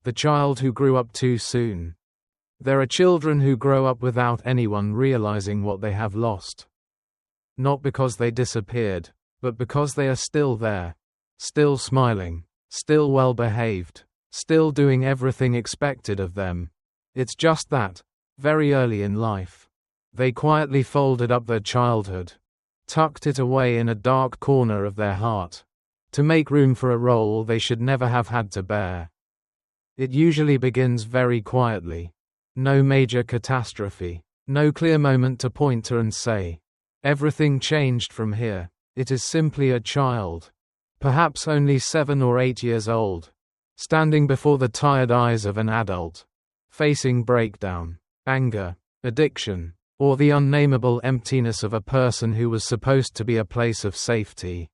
the child who grew up too soon. There are children who grow up without anyone realizing what they have lost. Not because they disappeared, but because they are still there, still smiling, still well behaved, still doing everything expected of them. It's just that, very early in life, they quietly folded up their childhood, tucked it away in a dark corner of their heart, to make room for a role they should never have had to bear. It usually begins very quietly. No major catastrophe, no clear moment to point to and say, everything changed from here. It is simply a child, perhaps only 7 or 8 years old, standing before the tired eyes of an adult, facing breakdown, anger, addiction, or the unnameable emptiness of a person who was supposed to be a place of safety.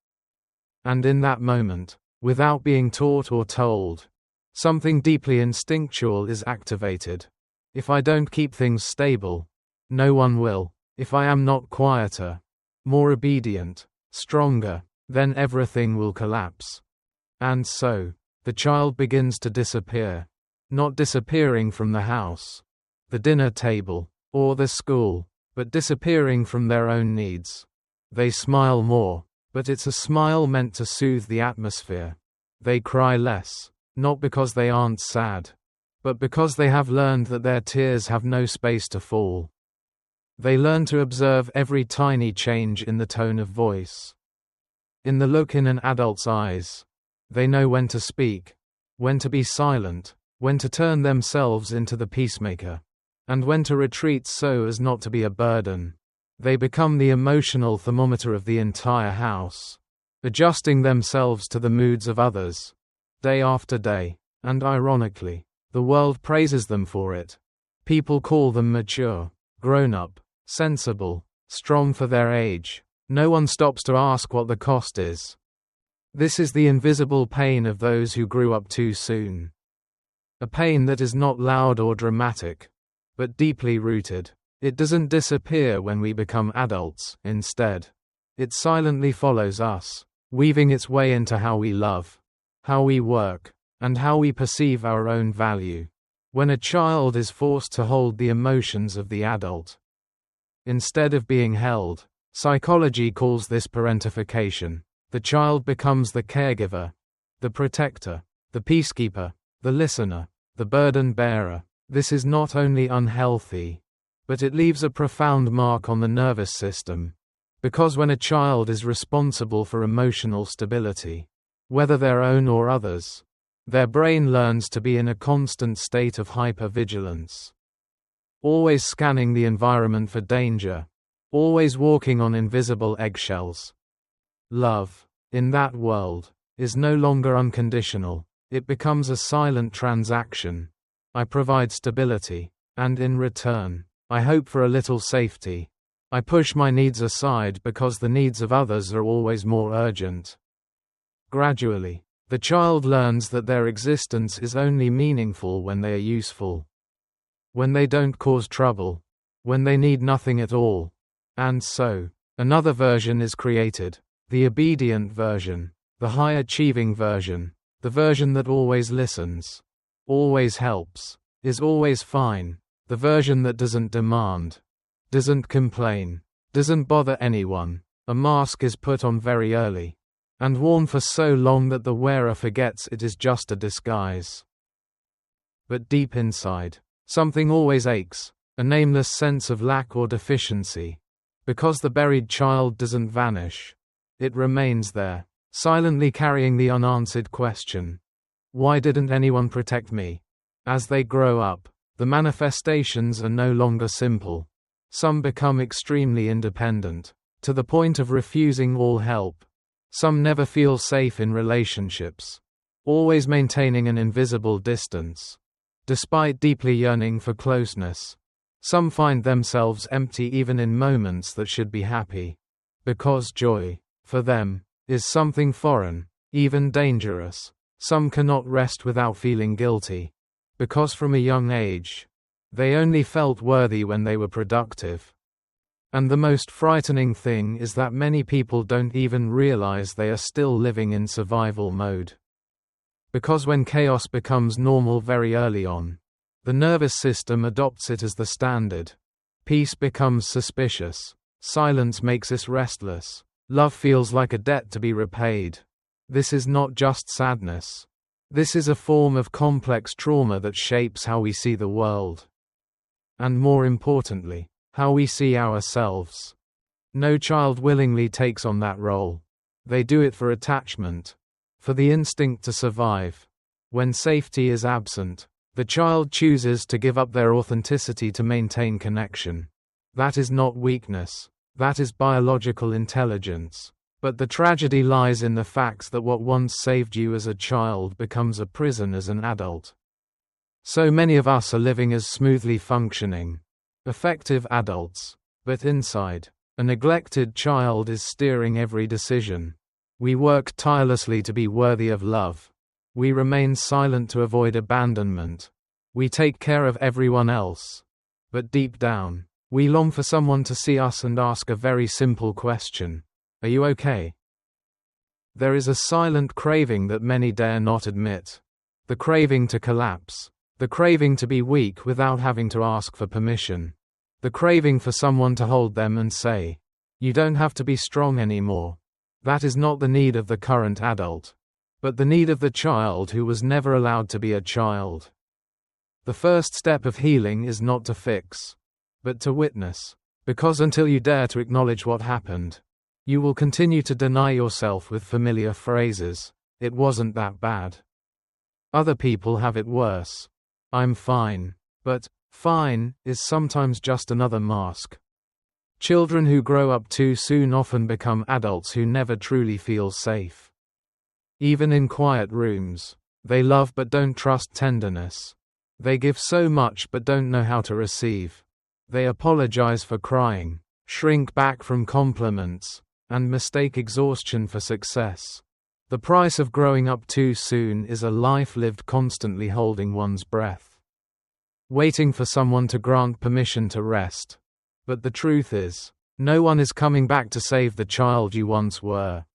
And in that moment, without being taught or told, something deeply instinctual is activated. If I don't keep things stable, no one will. If I am not quieter, more obedient, stronger, then everything will collapse. And so, the child begins to disappear. Not disappearing from the house, the dinner table, or the school, but disappearing from their own needs. They smile more, but it's a smile meant to soothe the atmosphere. They cry less, not because they aren't sad, but because they have learned that their tears have no space to fall. They learn to observe every tiny change in the tone of voice, in the look in an adult's eyes. They know when to speak, when to be silent, when to turn themselves into the peacemaker, and when to retreat so as not to be a burden. They become the emotional thermometer of the entire house, adjusting themselves to the moods of others, day after day, and ironically, the world praises them for it. People call them mature, grown-up, sensible, strong for their age. No one stops to ask what the cost is. This is the invisible pain of those who grew up too soon. A pain that is not loud or dramatic, but deeply rooted. It doesn't disappear when we become adults. Instead, it silently follows us, weaving its way into how we love, how we work, and how we perceive our own value. When a child is forced to hold the emotions of the adult, instead of being held, psychology calls this parentification. The child becomes the caregiver, the protector, the peacekeeper, the listener, the burden bearer. This is not only unhealthy, but it leaves a profound mark on the nervous system. Because when a child is responsible for emotional stability, whether their own or others, their brain learns to be in a constant state of hypervigilance, always scanning the environment for danger, always walking on invisible eggshells. Love, in that world, is no longer unconditional. It becomes a silent transaction. I provide stability, and in return, I hope for a little safety. I push my needs aside because the needs of others are always more urgent. Gradually, the child learns that their existence is only meaningful when they are useful, when they don't cause trouble, when they need nothing at all. And so, another version is created, the obedient version, the high-achieving version, the version that always listens, always helps, is always fine, the version that doesn't demand, doesn't complain, doesn't bother anyone. A mask is put on very early, and worn for so long that the wearer forgets it is just a disguise. But deep inside, something always aches, a nameless sense of lack or deficiency. Because the buried child doesn't vanish, it remains there, silently carrying the unanswered question, why didn't anyone protect me? As they grow up, the manifestations are no longer simple. Some become extremely independent, to the point of refusing all help. Some never feel safe in relationships, always maintaining an invisible distance, despite deeply yearning for closeness. Some find themselves empty even in moments that should be happy, because joy, for them, is something foreign, even dangerous. Some cannot rest without feeling guilty, because from a young age, they only felt worthy when they were productive. And the most frightening thing is that many people don't even realize they are still living in survival mode. Because when chaos becomes normal very early on, the nervous system adopts it as the standard. Peace becomes suspicious. Silence makes us restless. Love feels like a debt to be repaid. This is not just sadness. This is a form of complex trauma that shapes how we see the world. And more importantly, how we see ourselves. No child willingly takes on that role. They do it for attachment, for the instinct to survive. When safety is absent, the child chooses to give up their authenticity to maintain connection. That is not weakness. That is biological intelligence. But the tragedy lies in the fact that what once saved you as a child becomes a prison as an adult. So many of us are living as smoothly functioning, effective adults, but inside, a neglected child is steering every decision. We work tirelessly to be worthy of love. We remain silent to avoid abandonment. We take care of everyone else. But deep down, we long for someone to see us and ask a very simple question. Are you okay? There is a silent craving that many dare not admit. The craving to collapse. The craving to be weak without having to ask for permission. The craving for someone to hold them and say, "You don't have to be strong anymore." That is not the need of the current adult, but the need of the child who was never allowed to be a child. The first step of healing is not to fix, but to witness. Because until you dare to acknowledge what happened, you will continue to deny yourself with familiar phrases. It wasn't that bad. Other people have it worse. I'm fine. But fine is sometimes just another mask. Children who grow up too soon often become adults who never truly feel safe. Even in quiet rooms, they love but don't trust tenderness. They give so much but don't know how to receive. They apologize for crying, shrink back from compliments, and mistake exhaustion for success. The price of growing up too soon is a life lived constantly holding one's breath, waiting for someone to grant permission to rest. But the truth is, no one is coming back to save the child you once were.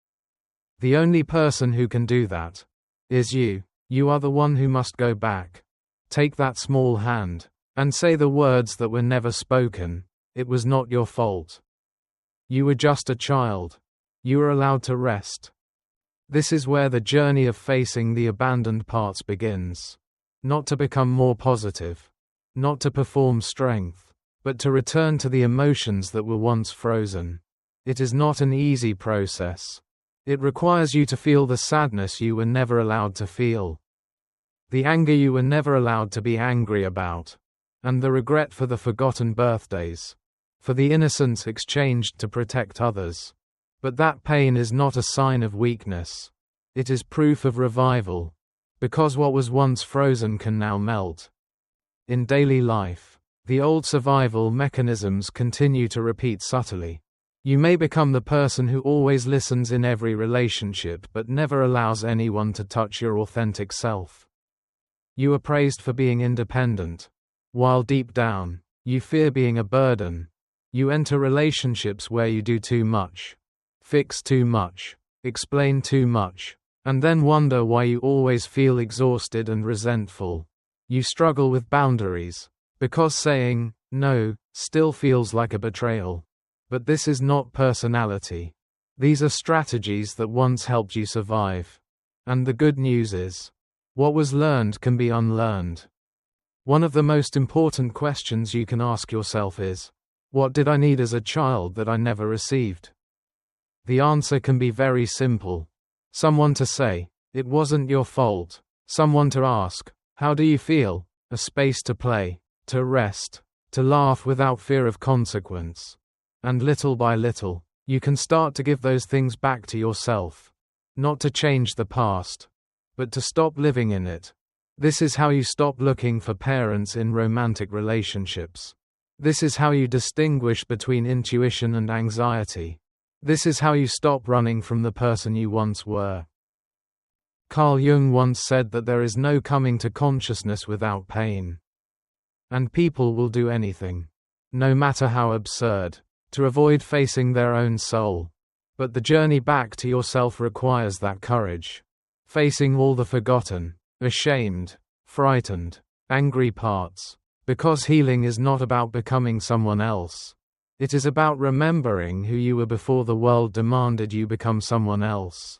The only person who can do that is you. You are the one who must go back. Take that small hand and say the words that were never spoken. It was not your fault. You were just a child. You were allowed to rest. This is where the journey of facing the abandoned parts begins. Not to become more positive, not to perform strength, but to return to the emotions that were once frozen. It is not an easy process. It requires you to feel the sadness you were never allowed to feel, the anger you were never allowed to be angry about, and the regret for the forgotten birthdays, for the innocence exchanged to protect others. But that pain is not a sign of weakness. It is proof of revival, because what was once frozen can now melt. In daily life, the old survival mechanisms continue to repeat subtly. You may become the person who always listens in every relationship but never allows anyone to touch your authentic self. You are praised for being independent, while deep down, you fear being a burden. You enter relationships where you do too much, fix too much, explain too much, and then wonder why you always feel exhausted and resentful. You struggle with boundaries, because saying no still feels like a betrayal. But this is not personality. These are strategies that once helped you survive. And the good news is, what was learned can be unlearned. One of the most important questions you can ask yourself is, what did I need as a child that I never received? The answer can be very simple. Someone to say, it wasn't your fault. Someone to ask, how do you feel? A space to play, to rest, to laugh without fear of consequence. And little by little, you can start to give those things back to yourself. Not to change the past, but to stop living in it. This is how you stop looking for parents in romantic relationships. This is how you distinguish between intuition and anxiety. This is how you stop running from the person you once were. Carl Jung once said that there is no coming to consciousness without pain. And people will do anything, no matter how absurd, to avoid facing their own soul. But the journey back to yourself requires that courage. facing all the forgotten, ashamed, frightened, angry parts. Because healing is not about becoming someone else. It is about remembering who you were before the world demanded you become someone else.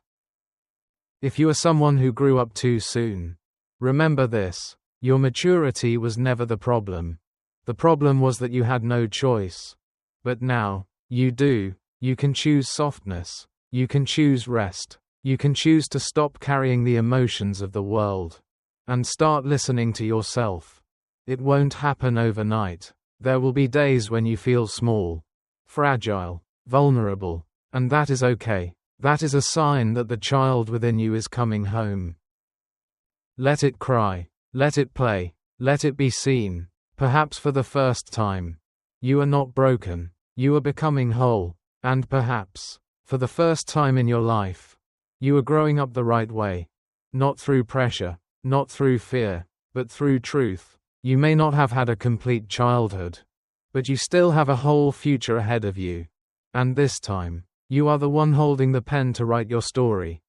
If you are someone who grew up too soon, remember this: your maturity was never the problem. The problem was that you had no choice. But now, you do. You can choose softness. You can choose rest. You can choose to stop carrying the emotions of the world and start listening to yourself. It won't happen overnight. There will be days when you feel small, fragile, vulnerable, and that is okay. That is a sign that the child within you is coming home. Let it cry. Let it play. Let it be seen. Perhaps for the first time. You are not broken. You are becoming whole. And perhaps, for the first time in your life, you are growing up the right way. Not through pressure, not through fear, but through truth. You may not have had a complete childhood, but you still have a whole future ahead of you. And this time, you are the one holding the pen to write your story.